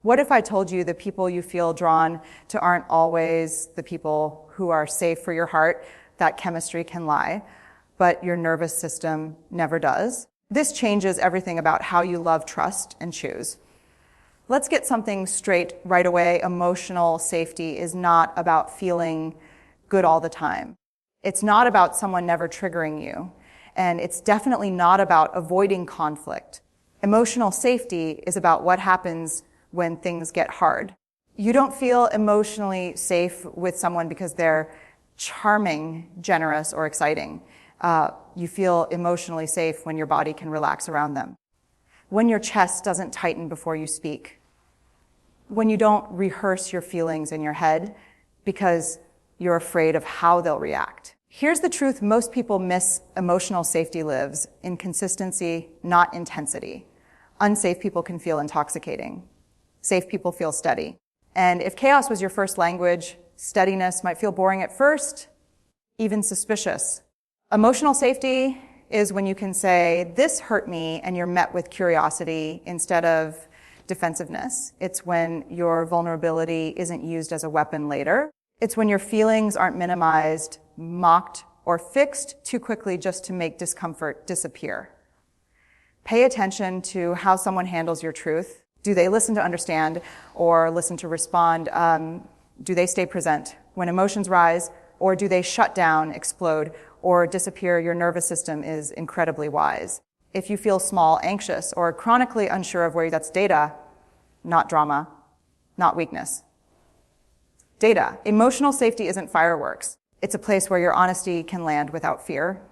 What if I told you the people you feel drawn to aren't always the people who are safe for your heart? That chemistry can lie, but your nervous system never does. This changes everything about how you love, trust, and choose. Let's get something straight right away. Emotional safety is not about feeling good all the time. It's not about someone never triggering you. And it's definitely not about avoiding conflict. Emotional safety is about what happens when things get hard. You don't feel emotionally safe with someone because they're charming, generous, or exciting. You feel emotionally safe when your body can relax around them. When your chest doesn't tighten before you speak. When you don't rehearse your feelings in your head because you're afraid of how they'll react. Here's the truth most people miss emotional safety lives in consistency, not intensity. Unsafe people can feel intoxicating. Safe people feel steady. And if chaos was your first language, steadiness might feel boring at first, even suspicious. Emotional safety is when you can say, this hurt me, and you're met with curiosity instead of defensiveness. It's when your vulnerability isn't used as a weapon later. It's when your feelings aren't minimized, mocked, or fixed too quickly just to make discomfort disappear. Pay attention to how someone handles your truth. Do they listen to understand or listen to respond? Do they stay present when emotions rise, or do they shut down, explode, or disappear? Your nervous system is incredibly wise. If you feel small, anxious, or chronically unsure of where that's data, not drama, not weakness. Data. Emotional safety isn't fireworks. It's a place where your honesty can land without fear.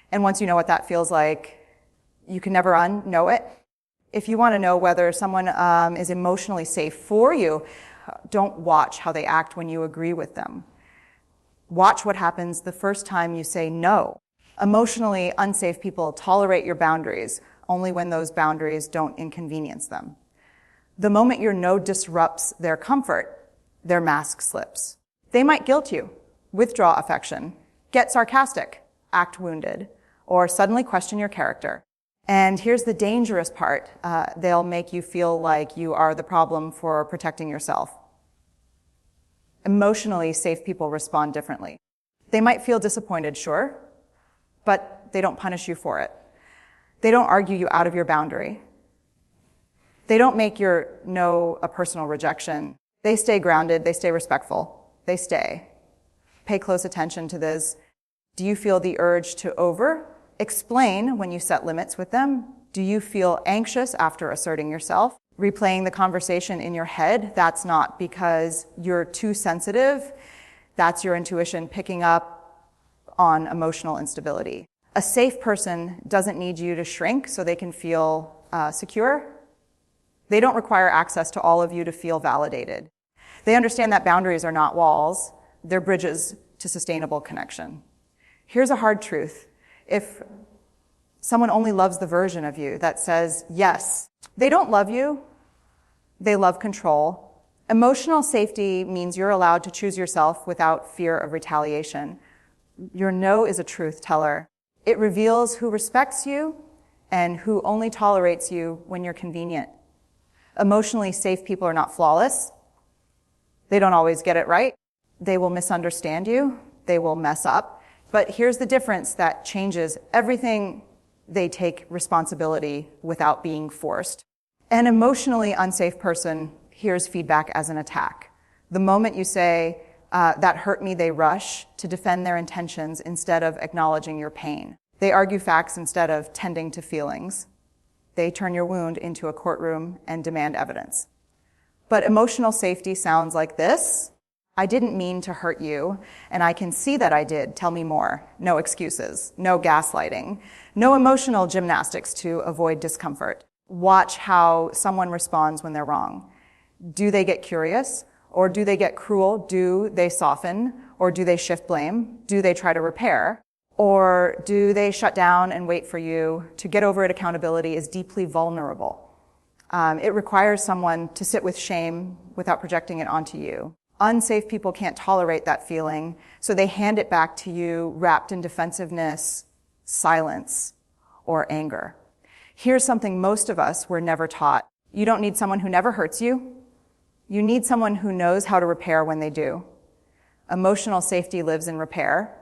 And once you know what that feels like, you can never unknow it. If you want to know whether someone is emotionally safe for you, don't watch how they act when you agree with them. Watch what happens the first time you say no. Emotionally unsafe people tolerate your boundaries only when those boundaries don't inconvenience them. The moment your no disrupts their comfort, their mask slips. They might guilt you, withdraw affection, get sarcastic, act wounded, or suddenly question your character. And here's the dangerous part. They'll make you feel like you are the problem for protecting yourself. Emotionally safe people respond differently. They might feel disappointed, sure, but they don't punish you for it. They don't argue you out of your boundary. They don't make your no a personal rejection. They stay grounded, they stay respectful, they stay. Pay close attention to this. Do you feel the urge to explain when you set limits with them? Do you feel anxious after asserting yourself? Replaying the conversation in your head, that's not because you're too sensitive. That's your intuition picking up on emotional instability. A safe person doesn't need you to shrink so they can feel secure. They don't require access to all of you to feel validated. They understand that boundaries are not walls. They're bridges to sustainable connection. Here's a hard truth. If someone only loves the version of you that says yes, they don't love you. They love control. Emotional safety means you're allowed to choose yourself without fear of retaliation. Your no is a truth teller. It reveals who respects you and who only tolerates you when you're convenient. Emotionally safe people are not flawless. They don't always get it right. They will misunderstand you. They will mess up. But here's the difference that changes everything. They take responsibility without being forced. An emotionally unsafe person hears feedback as an attack. The moment you say, that hurt me, they rush to defend their intentions instead of acknowledging your pain. They argue facts instead of tending to feelings. They turn your wound into a courtroom and demand evidence. But emotional safety sounds like this. I didn't mean to hurt you, and I can see that I did. Tell me more. No excuses. No gaslighting. No emotional gymnastics to avoid discomfort. Watch how someone responds when they're wrong. Do they get curious? Or do they get cruel? Do they soften? Or do they shift blame? Do they try to repair? Or do they shut down and wait for you? To get over it, accountability is deeply vulnerable. It requires someone to sit with shame without projecting it onto you. Unsafe people can't tolerate that feeling, so they hand it back to you wrapped in defensiveness, silence, or anger. Here's something most of us were never taught. You don't need someone who never hurts you. You need someone who knows how to repair when they do. Emotional safety lives in repair,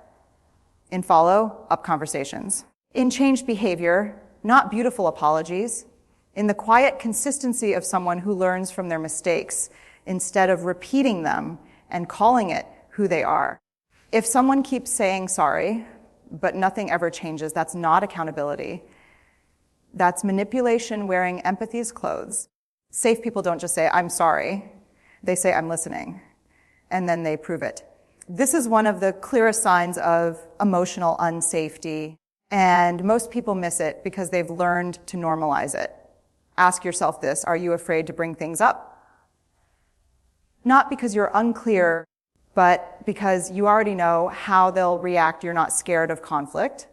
in follow-up conversations, in changed behavior, not beautiful apologies, in the quiet consistency of someone who learns from their mistakes instead of repeating them and calling it who they are. If someone keeps saying sorry, but nothing ever changes, that's not accountability. That's manipulation wearing empathy's clothes. Safe people don't just say, I'm sorry. They say, I'm listening. And then they prove it. This is one of the clearest signs of emotional unsafety. And most people miss it because they've learned to normalize it. Ask yourself this, are you afraid to bring things up? Not because you're unclear, but because you already know how they'll react. You're not scared of conflict.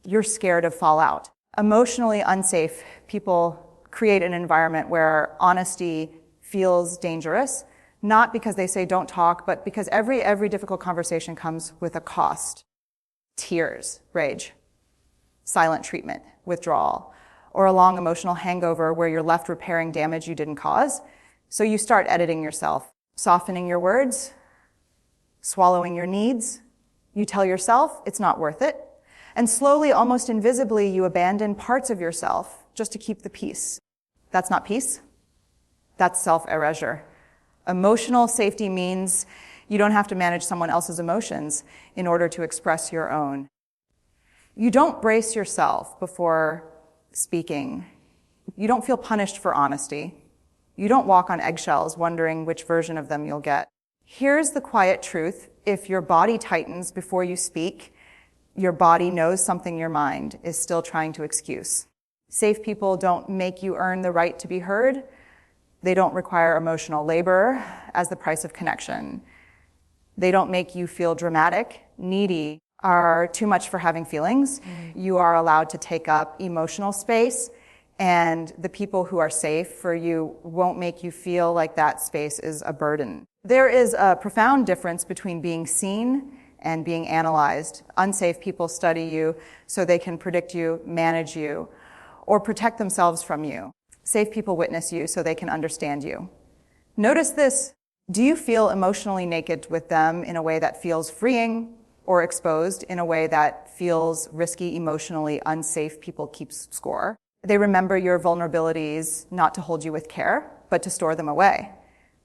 You're scared of fallout. Emotionally unsafe people create an environment where honesty feels dangerous, not because they say don't talk, but because every difficult conversation comes with a cost. Tears, rage, silent treatment, withdrawal, or a long emotional hangover where you're left repairing damage you didn't cause. So you start editing yourself, softening your words, swallowing your needs. You tell yourself it's not worth it. And slowly, almost invisibly, you abandon parts of yourself just to keep the peace. That's not peace. That's self-erasure. Emotional safety means you don't have to manage someone else's emotions in order to express your own. You don't brace yourself before speaking. You don't feel punished for honesty. You don't walk on eggshells wondering which version of them you'll get. Here's the quiet truth. If your body tightens before you speak, your body knows something your mind is still trying to excuse. Safe people don't make you earn the right to be heard. They don't require emotional labor as the price of connection. They don't make you feel dramatic, needy, or too much for having feelings. You are allowed to take up emotional space, and the people who are safe for you won't make you feel like that space is a burden. There is a profound difference between being seen and being analyzed. Unsafe people study you so they can predict you, manage you, or protect themselves from you. Safe people witness you so they can understand you. Notice this. Do you feel emotionally naked with them in a way that feels freeing, or exposed in a way that feels risky, emotionally unsafe people keep score? They remember your vulnerabilities not to hold you with care, but to store them away.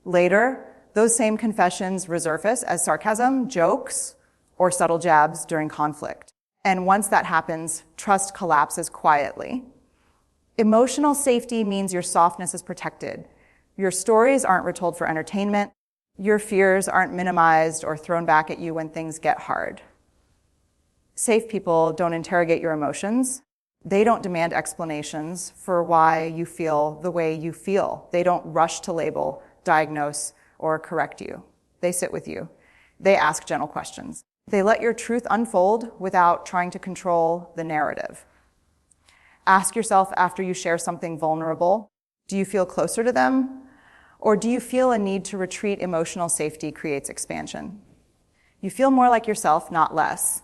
Later, those same confessions resurface as sarcasm, jokes, or subtle jabs during conflict. And once that happens, trust collapses quietly. Emotional safety means your softness is protected. Your stories aren't retold for entertainment. Your fears aren't minimized or thrown back at you when things get hard. Safe people don't interrogate your emotions. They don't demand explanations for why you feel the way you feel. They don't rush to label, diagnose, or correct you. They sit with you. They ask gentle questions. They let your truth unfold without trying to control the narrative. Ask yourself after you share something vulnerable, do you feel closer to them? Or do you feel a need to retreat? Emotional safety creates expansion. You feel more like yourself, not less.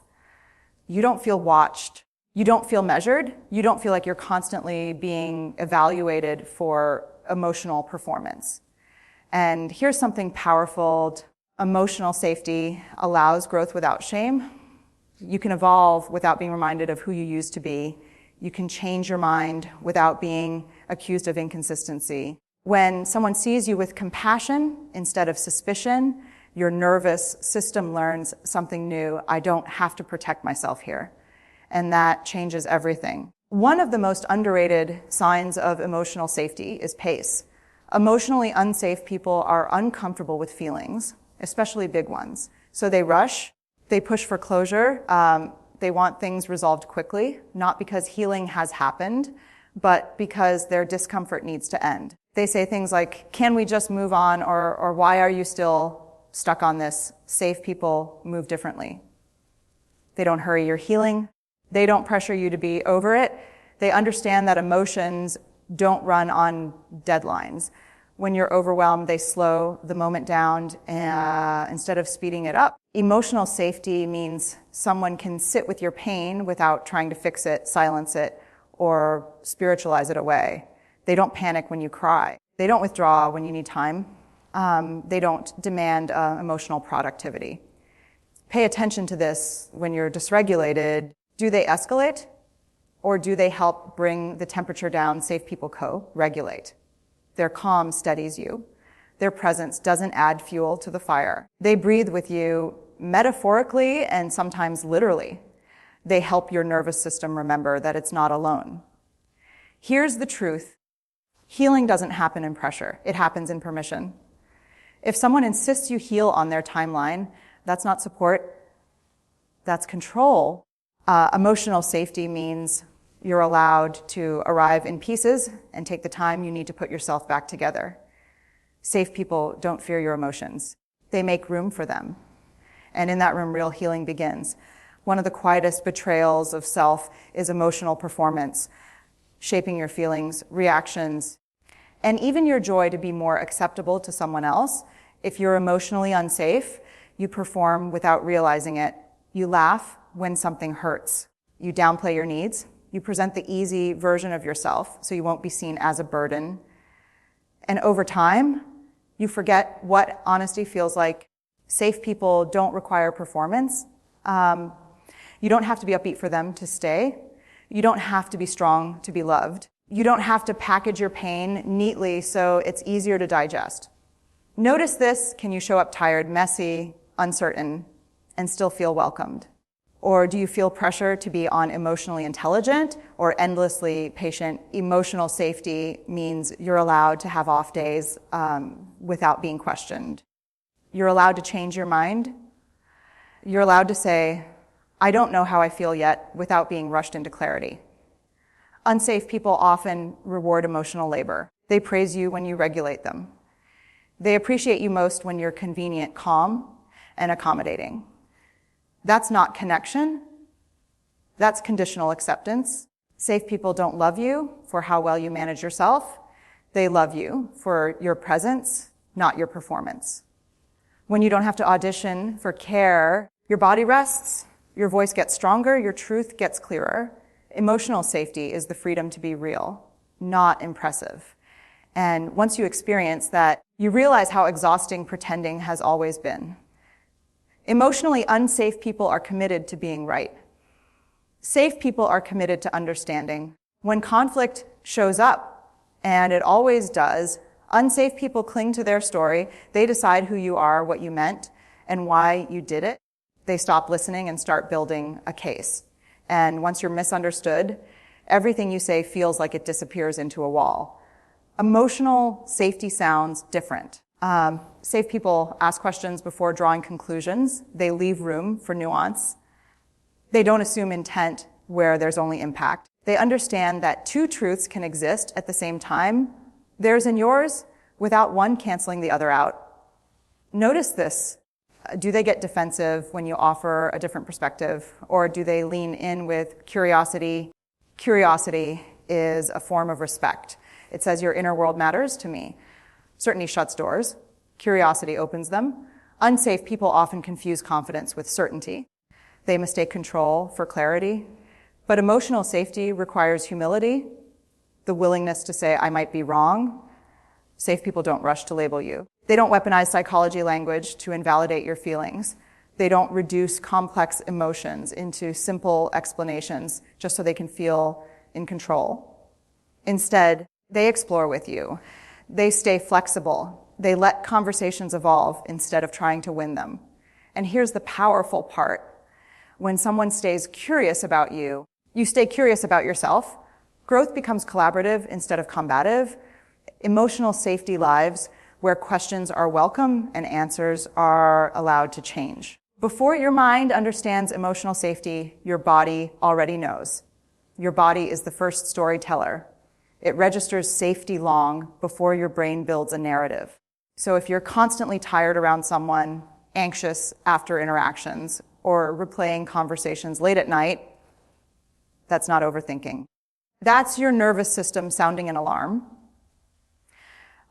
You don't feel watched. You don't feel measured. You don't feel like you're constantly being evaluated for emotional performance. And here's something powerful. Emotional safety allows growth without shame. You can evolve without being reminded of who you used to be. You can change your mind without being accused of inconsistency. When someone sees you with compassion instead of suspicion, your nervous system learns something new. I don't have to protect myself here. And that changes everything. One of the most underrated signs of emotional safety is pace. Emotionally unsafe people are uncomfortable with feelings, especially big ones. So they rush, they push for closure, they want things resolved quickly, not because healing has happened, but because their discomfort needs to end. They say things like, can we just move on, or why are you still stuck on this? Safe people move differently. They don't hurry your healing. They don't pressure you to be over it. They understand that emotions don't run on deadlines. When you're overwhelmed, they slow the moment down instead of speeding it up. Emotional safety means someone can sit with your pain without trying to fix it, silence it, or spiritualize it away. They don't panic when you cry. They don't withdraw when you need time. They don't demand emotional productivity. Pay attention to this when you're dysregulated. Do they escalate, or do they help bring the temperature down? Safe people co-regulate. Their calm steadies you. Their presence doesn't add fuel to the fire. They breathe with you metaphorically and sometimes literally. They help your nervous system remember that it's not alone. Here's the truth. Healing doesn't happen in pressure. It happens in permission. If someone insists you heal on their timeline, that's not support, that's control. Emotional safety means you're allowed to arrive in pieces and take the time you need to put yourself back together. Safe people don't fear your emotions. They make room for them. And in that room, real healing begins. One of the quietest betrayals of self is emotional performance, shaping your feelings, reactions, and even your joy to be more acceptable to someone else. If you're emotionally unsafe, you perform without realizing it. You laugh when something hurts. You downplay your needs. You present the easy version of yourself so you won't be seen as a burden. And over time, you forget what honesty feels like. Safe people don't require performance. You don't have to be upbeat for them to stay. You don't have to be strong to be loved. You don't have to package your pain neatly so it's easier to digest. Notice this. Can you show up tired, messy, uncertain, and still feel welcomed? Or do you feel pressure to be on emotionally intelligent or endlessly patient? Emotional safety means you're allowed to have off days without being questioned. You're allowed to change your mind. You're allowed to say, I don't know how I feel yet, without being rushed into clarity. Unsafe people often reward emotional labor. They praise you when you regulate them. They appreciate you most when you're convenient, calm, and accommodating. That's not connection. That's conditional acceptance. Safe people don't love you for how well you manage yourself. They love you for your presence, not your performance. When you don't have to audition for care, your body rests, your voice gets stronger, your truth gets clearer. Emotional safety is the freedom to be real, not impressive. And once you experience that, you realize how exhausting pretending has always been. Emotionally unsafe people are committed to being right. Safe people are committed to understanding. When conflict shows up, and it always does, unsafe people cling to their story. They decide who you are, what you meant, and why you did it. They stop listening and start building a case. And once you're misunderstood, everything you say feels like it disappears into a wall. Emotional safety sounds different. Safe people ask questions before drawing conclusions. They leave room for nuance. They don't assume intent where there's only impact. They understand that two truths can exist at the same time, theirs and yours, without one canceling the other out. Notice this. Do they get defensive when you offer a different perspective, or do they lean in with curiosity? Curiosity is a form of respect. It says your inner world matters to me. Certainty shuts doors. Curiosity opens them. Unsafe people often confuse confidence with certainty. They mistake control for clarity. But emotional safety requires humility, the willingness to say, I might be wrong. Safe people don't rush to label you. They don't weaponize psychology language to invalidate your feelings. They don't reduce complex emotions into simple explanations just so they can feel in control. Instead, they explore with you. They stay flexible. They let conversations evolve instead of trying to win them. And here's the powerful part. When someone stays curious about you, you stay curious about yourself. Growth becomes collaborative instead of combative. Emotional safety lives where questions are welcome and answers are allowed to change. Before your mind understands emotional safety, your body already knows. Your body is the first storyteller. It registers safety long before your brain builds a narrative. So if you're constantly tired around someone, anxious after interactions, or replaying conversations late at night, that's not overthinking. That's your nervous system sounding an alarm.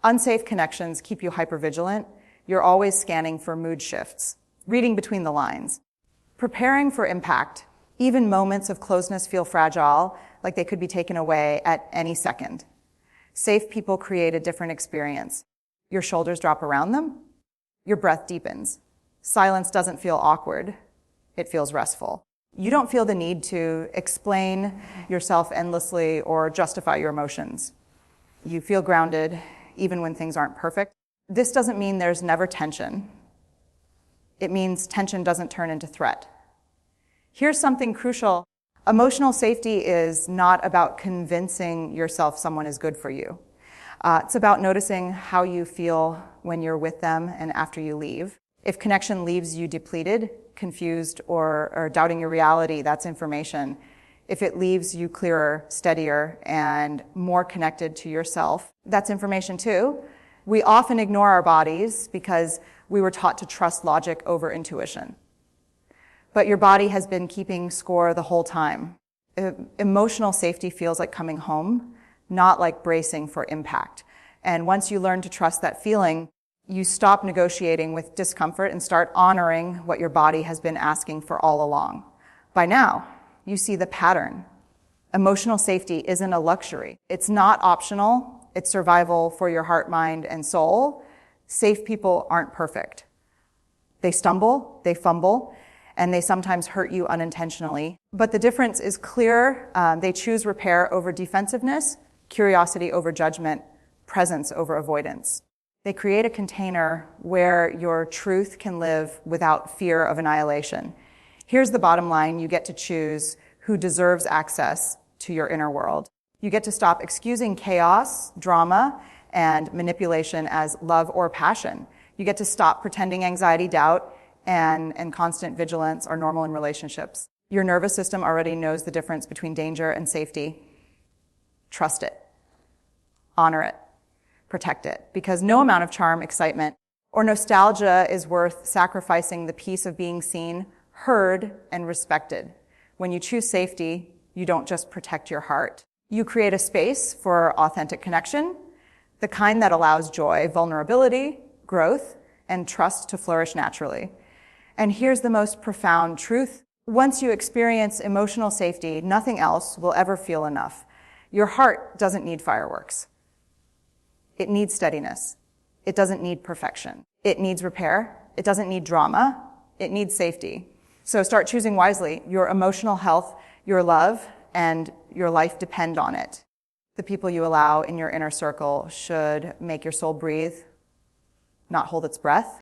Unsafe connections keep you hypervigilant. You're always scanning for mood shifts, reading between the lines, preparing for impact. Even moments of closeness feel fragile, like they could be taken away at any second. Safe people create a different experience. Your shoulders drop around them. Your breath deepens. Silence doesn't feel awkward. It feels restful. You don't feel the need to explain yourself endlessly or justify your emotions. You feel grounded even when things aren't perfect. This doesn't mean there's never tension. It means tension doesn't turn into threat. Here's something crucial. Emotional safety is not about convincing yourself someone is good for you. It's about noticing how you feel when you're with them and after you leave. If connection leaves you depleted, confused, or doubting your reality, that's information. If it leaves you clearer, steadier, and more connected to yourself, that's information too. We often ignore our bodies because we were taught to trust logic over intuition. But your body has been keeping score the whole time. Emotional safety feels like coming home, not like bracing for impact. And once you learn to trust that feeling, you stop negotiating with discomfort and start honoring what your body has been asking for all along. By now, you see the pattern. Emotional safety isn't a luxury. It's not optional. It's survival for your heart, mind, and soul. Safe people aren't perfect. They stumble, they fumble, and they sometimes hurt you unintentionally. But the difference is clear. They choose repair over defensiveness, curiosity over judgment, presence over avoidance. They create a container where your truth can live without fear of annihilation. Here's the bottom line. You get to choose who deserves access to your inner world. You get to stop excusing chaos, drama, and manipulation as love or passion. You get to stop pretending anxiety, doubt, and constant vigilance are normal in relationships. Your nervous system already knows the difference between danger and safety. Trust it. Honor it. Protect it. Because no amount of charm, excitement, or nostalgia is worth sacrificing the peace of being seen, heard, and respected. When you choose safety, you don't just protect your heart. You create a space for authentic connection, the kind that allows joy, vulnerability, growth, and trust to flourish naturally. And here's the most profound truth. Once you experience emotional safety, nothing else will ever feel enough. Your heart doesn't need fireworks. It needs steadiness. It doesn't need perfection. It needs repair. It doesn't need drama. It needs safety. So start choosing wisely. Your emotional health, your love, and your life depend on it. The people you allow in your inner circle should make your soul breathe, not hold its breath.